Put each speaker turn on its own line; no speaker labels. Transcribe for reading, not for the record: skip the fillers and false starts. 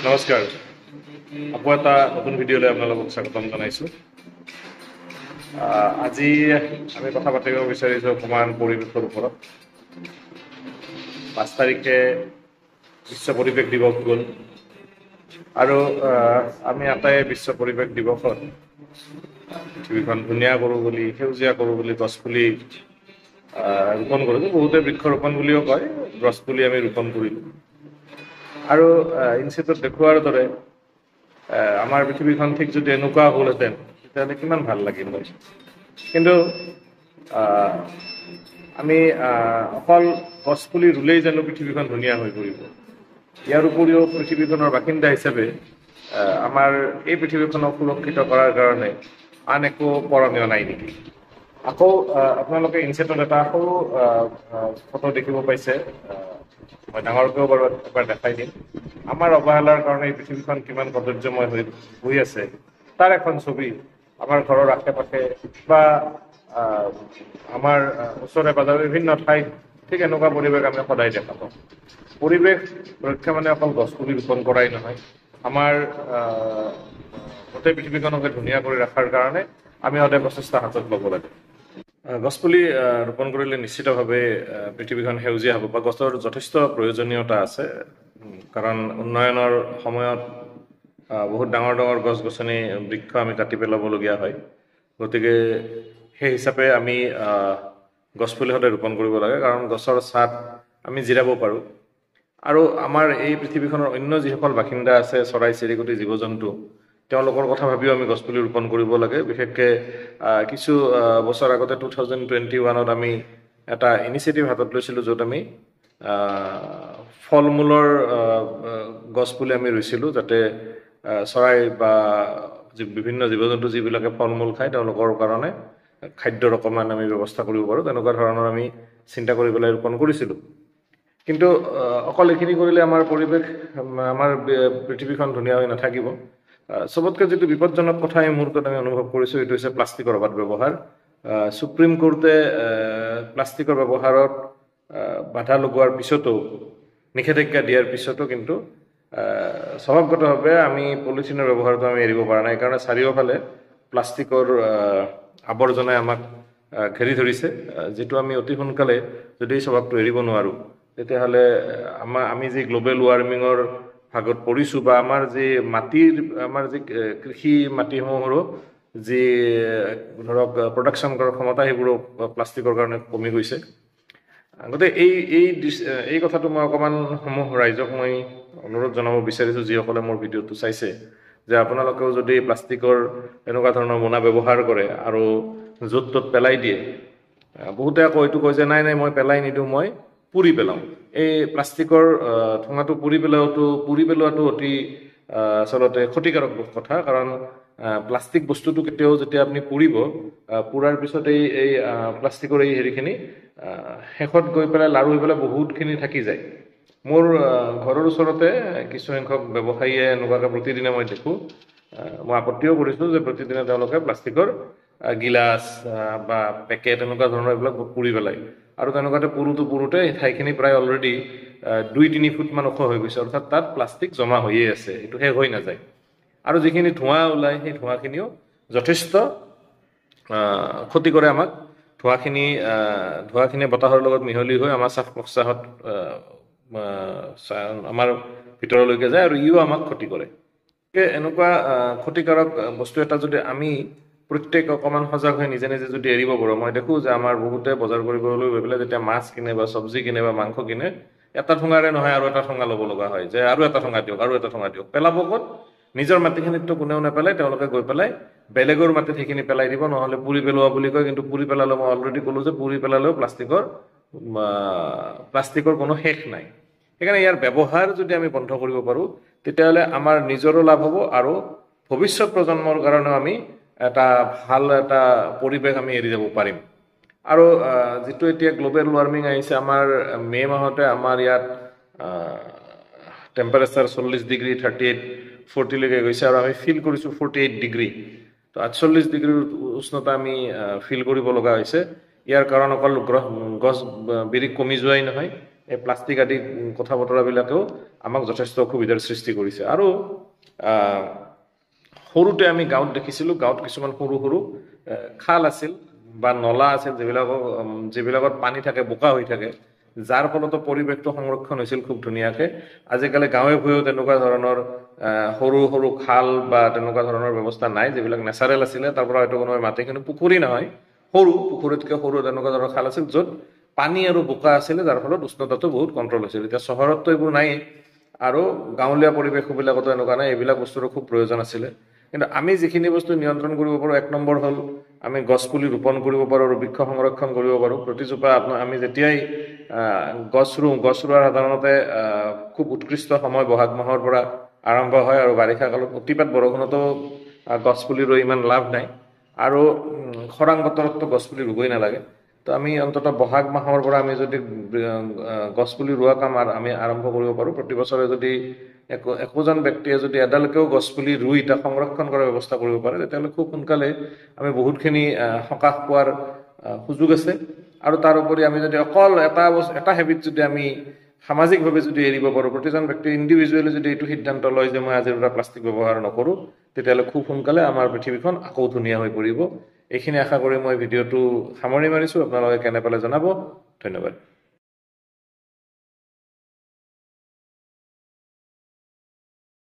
নমস্কাৰ আকৌ এটা নতুন ভিডিঅ'লৈ আপোনালোকক স্বাগতম জনাইছোঁ আজি আমি কথা পাতিব বিচাৰিছোঁ অকণমান পৰিৱেশৰ ওপৰত 5 তাৰিখে বিশ্ব পৰিৱেশ দিৱস গ'ল আৰু আমি আটাই বিশ্ব পৰিৱেশ দিৱসত পৃথিৱীখন ধুনীয়া কৰোঁ বুলি সেউজীয়া কৰোঁ বুলি গছপুলি ৰোপণ কৰিলোঁ বহুতে বৃক্ষৰোপণ বুলিও কয় গছপুলি আমি ৰোপণ কৰিলোঁ আৰু ইনষ্টিটিউটত দেখুৱাৰ দৰে আমাৰ পৃথিৱীখন ঠিক যদি এনেকুৱা হ'লহেঁতেন তেতিয়াহ'লে কিমান ভাল লাগিল হয় কিন্তু আমি অকল গছপুলি ৰুলেই জানো পৃথিৱীখন ধুনীয়া হৈ পৰিব ইয়াৰ উপৰিও পৃথিৱীখনৰ বাসিন্দা হিচাপে আমাৰ এই পৃথিৱীখনক সুৰক্ষিত কৰাৰ কাৰণে আন একো কৰণীয় নাই নেকি আকৌ আপোনালোকে ইনষ্টিটিউটত এটা সৰু ফটো দেখিব পাইছে মই ডাঙৰকৈও বাৰু এবাৰ দেখাই দিম আমাৰ অৱহেলাৰ কাৰণে এই পৃথিৱীখন কিমান কদৰ্যময় হৈ আছে তাৰ এখন ছবি আমাৰ ঘৰৰ আশে পাশে বা আমাৰ ওচৰে পাজৰে বিভিন্ন ঠাইত ঠিক এনেকুৱা পৰিৱেশ আমি সদায় দেখা পাওঁ পৰিৱেশ ৰক্ষা মানে অকল গছপুলি ৰোপণ কৰাই নহয় আমাৰ গোটেই পৃথিৱীখনকে ধুনীয়া কৰি ৰখাৰ কাৰণে আমি সদায় প্ৰচেষ্টা হাতত ল'ব লাগে গছপুলি ৰোপণ কৰিলে নিশ্চিতভাৱে পৃথিৱীখন সেউজীয়া হ'ব বা গছৰ যথেষ্ট প্ৰয়োজনীয়তা আছে কাৰণ উন্নয়নৰ সময়ত বহুত ডাঙৰ ডাঙৰ গছ গছনি বৃক্ষ আমি কাটি পেলাবলগীয়া হয় গতিকে সেই হিচাপে আমি গছপুলি সদায় ৰোপণ কৰিব লাগে কাৰণ গছৰ ছাঁত আমি জিৰাব পাৰোঁ আৰু আমাৰ এই পৃথিৱীখনৰ অন্য যিসকল বাসিন্দা আছে চৰাই চিৰিকটি জীৱ জন্তু তেওঁলোকৰ কথা ভাবিও আমি গছপুলি ৰোপণ কৰিব লাগে বিশেষকৈ কিছু বছৰ আগতে 2021ত আমি এটা ইনিচিয়েটিভ হাতত লৈছিলোঁ য'ত আমি ফল মূলৰ গছপুলি আমি ৰুইছিলোঁ যাতে চৰাই বা বিভিন্ন জীৱ জন্তু যিবিলাকে ফল মূল খায় তেওঁলোকৰ কাৰণে খাদ্যৰ অকণমান আমি ব্যৱস্থা কৰিব পাৰোঁ তেনেকুৱা ধৰণৰ আমি চিন্তা কৰি পেলাই ৰোপণ কৰিছিলোঁ কিন্তু অকল এইখিনি কৰিলে আমাৰ পৰিৱেশ আমাৰ পৃথিৱীখন ধুনীয়া হৈ নাথাকিব চবতকৈ যিটো বিপদজনক কথা এই মুহূৰ্তত আমি অনুভৱ কৰিছোঁ এইটো হৈছে প্লাষ্টিকৰ অবাধ ব্যৱহাৰ সুপ্ৰিম কোৰ্টে প্লাষ্টিকৰ ব্যৱহাৰত বাধা লগোৱাৰ পিছতো নিষেধাজ্ঞা দিয়াৰ পিছতো কিন্তু স্বভাৱগতভাৱে আমি পলিথিনৰ ব্যৱহাৰটো আমি এৰিব পৰা নাই কাৰণ চাৰিওফালে প্লাষ্টিকৰ আৱৰ্জনাই আমাক ঘেৰি ধৰিছে যিটো আমি অতি সোনকালে যদি স্বভাৱটো এৰিব নোৱাৰোঁ তেতিয়াহ'লে আমি যি গ্ল'বেল ৱাৰ্মিঙৰ ভাগত পৰিছোঁ বা আমাৰ যি কৃষি মাটিসমূহৰো যি ধৰক প্ৰডাকশ্যন কৰাৰ ক্ষমতা সেইবোৰো প্লাষ্টিকৰ কাৰণে কমি গৈছে গতিকে এই কথাটো মই অকণমান ৰাইজক মই অনুৰোধ জনাব বিচাৰিছোঁ যিসকলে মোৰ ভিডিঅ'টো চাইছে যে আপোনালোকেও যদি প্লাষ্টিকৰ এনেকুৱা ধৰণৰ মোনা ব্যৱহাৰ কৰে আৰু য'ত ত'ত পেলাই দিয়ে বহুতে আকৌ এইটো কয় যে নাই মই পেলাই নিদিওঁ মই পুৰি পেলাওঁ এই প্লাষ্টিকৰ ঠোঙাটো পুৰি পেলোৱাটো অতি আচলতে ক্ষতিকাৰক কথা কাৰণ প্লাষ্টিক বস্তুটো কেতিয়াও যেতিয়া আপুনি পুৰিব পুৰাৰ পিছত এই প্লাষ্টিকৰ এই হেৰিখিনি শেষত গৈ পেলাই লাৰু হৈ পেলাই বহুতখিনি থাকি যায় মোৰ ঘৰৰ ওচৰতে কিছুসংখ্যক ব্যৱসায়ীয়ে এনেকুৱাকৈ প্ৰতিদিনে মই দেখোঁ মই আপত্তিও কৰিছোঁ যে প্ৰতিদিনে তেওঁলোকে প্লাষ্টিকৰ গিলাচ বা পেকেট এনেকুৱা ধৰণৰ এইবিলাক পুৰি পেলায় আৰু তেনেকুৱাতে পুৰোতে ঠাইখিনি প্ৰায় অলৰেডি 2-3 ফুটমান ওখ হৈ গৈছে অৰ্থাৎ তাত প্লাষ্টিক জমা হৈয়ে আছে এইটো শেষ হৈ নাযায় আৰু যিখিনি ধোঁৱা ওলায় সেই ধোঁৱাখিনিও যথেষ্ট ক্ষতি কৰে আমাক ধোঁৱাখিনি বতাহৰ লগত মিহলি হৈ আমাৰ শ্বাস প্ৰশ্বাসত আমাৰ ভিতৰলৈকে যায় আৰু ইও আমাক ক্ষতি কৰে এনেকুৱা ক্ষতিকাৰক বস্তু এটা যদি আমি প্ৰত্যেক অকণমান সজাগ হৈ নিজে নিজে যদি এৰিব পাৰোঁ মই দেখোঁ যে আমাৰ বহুতে বজাৰ কৰিবলৈ গৈ পেলাই যেতিয়া মাছ কিনে বা চব্জি কিনে বা মাংস কিনে এটা ঠোঙাৰে নহয় আৰু এটা ঠোঙা ল'ব লগা হয় যে আৰু এটা ঠোঙা দিয়ক পেলাব ক'ত নিজৰ মাটিখিনিততো কোনেও নেপেলায় তেওঁলোকে গৈ পেলাই বেলেগৰ মাটিত সেইখিনি পেলাই দিব নহ'লে পুৰি পেলোৱা বুলি কয় কিন্তু পুৰি পেলালে মই অলৰেডি ক'লোঁ যে পুৰি পেলালেও প্লাষ্টিকৰ কোনো শেষ নাই সেইকাৰণে ইয়াৰ ব্যৱহাৰ যদি আমি বন্ধ কৰিব পাৰোঁ তেতিয়াহ'লে আমাৰ নিজৰো লাভ হ'ব আৰু ভৱিষ্যত প্ৰজন্মৰ কাৰণেও আমি এটা ভাল এটা পৰিৱেশ আমি এৰি যাব পাৰিম আৰু যিটো এতিয়া গ্ল'বেল ৱাৰ্মিং আহিছে আমাৰ মে' মাহতে আমাৰ ইয়াত টেম্পাৰেচাৰ 40 ডিগ্ৰী 38-40লৈকে গৈছে আৰু আমি ফিল কৰিছোঁ 48 ডিগ্ৰী তো 48 ডিগ্ৰীৰ উষ্ণতা আমি ফিল কৰিব লগা হৈছে ইয়াৰ কাৰণ অকল গছ বিৰিখ কমি যোৱাই নহয় এই প্লাষ্টিক আদি কথা বতৰাবিলাকেও আমাক যথেষ্ট অসুবিধাৰ সৃষ্টি কৰিছে আৰু সৰুতে আমি গাঁৱত দেখিছিলোঁ গাঁৱত কিছুমান সৰু সৰু খাল আছিল বা নলা আছিল যিবিলাকত পানী থাকে বোকা হৈ থাকে যাৰ ফলতো পৰিৱেশটো সংৰক্ষণ হৈছিল খুব ধুনীয়াকৈ আজিকালি গাঁৱে ভূঞেও তেনেকুৱা ধৰণৰ সৰু সৰু খাল বা তেনেকুৱা ধৰণৰ ব্যৱস্থা নাই যিবিলাক নেচাৰেল আছিলে তাৰ পৰা হয়তো কোনোবাই মাটি কিন্তু পুখুৰী নহয় সৰু পুখুৰীতকৈ সৰু তেনেকুৱা ধৰণৰ খাল আছিল য'ত পানী আৰু বোকা আছিলে যাৰ ফলত উষ্ণতাটো বহুত কণ্ট্ৰল হৈছিল এতিয়া চহৰততো এইবোৰ নাই আৰু গাঁৱলীয়া পৰিৱেশবিলাকতো এনেকুৱা নাই এইবিলাক বস্তুৰো খুব প্ৰয়োজন আছিলে কিন্তু আমি যিখিনি বস্তু নিয়ন্ত্ৰণ কৰিব পাৰোঁ এক নম্বৰ হ'ল আমি গছপুলি ৰোপণ কৰিব পাৰোঁ আৰু বৃক্ষ সংৰক্ষণ কৰিব পাৰোঁ প্ৰতিজোপা আমি যেতিয়াই গছ ৰোৱাৰ সাধাৰণতে খুব উৎকৃষ্ট সময় বহাগ মাহৰ পৰা আৰম্ভ হয় আৰু বাৰিষা কালত অতিপাত বৰষুণতো গছপুলি ৰুই ইমান লাভ নাই আৰু খৰাং বতৰততো গছপুলি ৰুবই নালাগে তো আমি অন্ততঃ বহাগ মাহৰ পৰা আমি যদি গছপুলি ৰোৱা কাম আমি আৰম্ভ কৰিব পাৰোঁ প্ৰতি বছৰে যদি একোজন ব্যক্তিয়ে যদি এডালকেও গছপুলি ৰুই তাক সংৰক্ষণ কৰাৰ ব্যৱস্থা কৰিব পাৰে তেতিয়াহ'লে খুব সোনকালে আমি বহুতখিনি সকাহ পোৱাৰ সুযোগ আছে আৰু তাৰ উপৰি আমি যদি অকল এটা হেবিট যদি আমি সামাজিকভাৱে যদি এৰিব পাৰোঁ প্ৰতিজন ব্যক্তি ইণ্ডিভিজুৱেলি যদি এইটো সিদ্ধান্ত লয় যে মই আজিৰ পৰা প্লাষ্টিক ব্যৱহাৰ নকৰোঁ তেতিয়াহ'লে খুব সোনকালে আমাৰ পৃথিৱীখন আকৌ ধুনীয়া হৈ পৰিব এইখিনি আশা কৰি মই ভিডিঅ'টো সামৰি মাৰিছোঁ আপোনালোকে কেনে পালে জনাব ধন্যবাদ